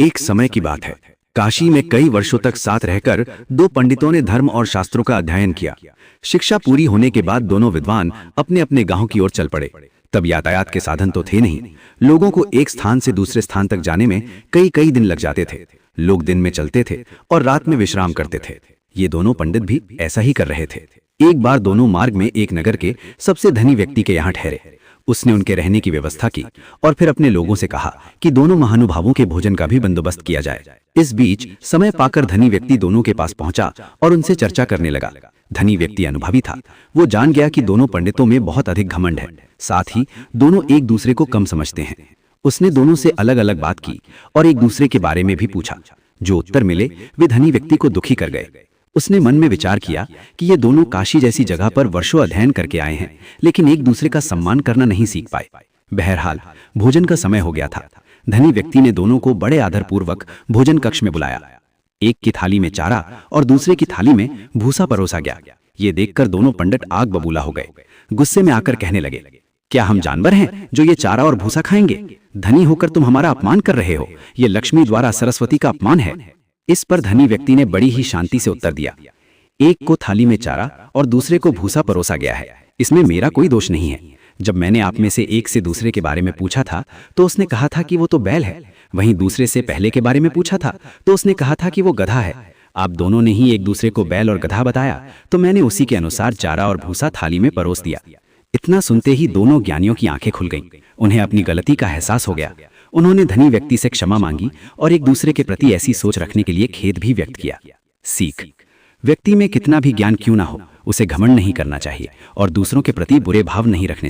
एक समय की बात है। काशी में कई वर्षों तक साथ रहकर दो पंडितों ने धर्म और शास्त्रों का अध्ययन किया। शिक्षा पूरी होने के बाद दोनों विद्वान अपने अपने गांव की ओर चल पड़े। तब यातायात के साधन तो थे नहीं। लोगों को एक स्थान से दूसरे स्थान तक जाने में कई कई दिन लग जाते थे। लोग दिन में चलते थे और रात में विश्राम करते थे। ये दोनों पंडित भी ऐसा ही कर रहे थे। एक बार दोनों मार्ग में एक नगर के सबसे धनी व्यक्ति के यहाँ ठहरे। उसने उनके रहने की व्यवस्था की और फिर अपने लोगों से कहा कि दोनों महानुभावों के भोजन का भी बंदोबस्त किया जाए। इस बीच समय पाकर धनी व्यक्ति दोनों के पास पहुंचा और उनसे चर्चा करने लगा। धनी व्यक्ति अनुभवी था। वो जान गया कि दोनों पंडितों में बहुत अधिक घमंड है, साथ ही दोनों एक दूसरे को कम समझते हैं। उसने दोनों से अलग अलग बात की और एक दूसरे के बारे में भी पूछा। जो उत्तर मिले वे धनी व्यक्ति को दुखी कर गए। उसने मन में विचार किया कि ये दोनों काशी जैसी जगह पर वर्षों अध्ययन करके आए हैं, लेकिन एक दूसरे का सम्मान करना नहीं सीख पाए। बहरहाल भोजन का समय हो गया था। धनी व्यक्ति ने दोनों को बड़े आदरपूर्वक भोजन कक्ष में बुलाया। एक की थाली में चारा और दूसरे की थाली में भूसा परोसा गया। ये देखकर दोनों पंडित आग बबूला हो गए। गुस्से में आकर कहने लगे, क्या हम जानवर हैं जो ये चारा और भूसा खाएंगे? धनी होकर तुम हमारा अपमान कर रहे हो। ये लक्ष्मी द्वारा सरस्वती का अपमान है। इस पर धनी व्यक्ति ने बड़ी ही शांति से उत्तर दिया, एक को थाली में चारा और दूसरे को भूसा परोसा गया है। इसमें मेरा कोई दोष नहीं है। जब मैंने आप में से एक से दूसरे के बारे में पूछा था तो उसने कहा था कि वो तो बैल है। वहीं दूसरे से पहले के बारे में पूछा था तो उसने कहा था कि वो गधा है। आप दोनों ने ही एक दूसरे को बैल और गधा बताया, तो मैंने उसी के अनुसार चारा और भूसा थाली में परोस दिया। इतना सुनते ही दोनों ज्ञानियों की आंखें खुल गईं। उन्हें अपनी गलती का एहसास हो गया। उन्होंने धनी व्यक्ति से क्षमा मांगी और एक दूसरे के प्रति ऐसी सोच रखने के लिए खेद भी व्यक्त किया। सीख: व्यक्ति में कितना भी ज्ञान क्यों ना हो, उसे घमंड नहीं करना चाहिए और दूसरों के प्रति बुरे भाव नहीं रखने चाहिए।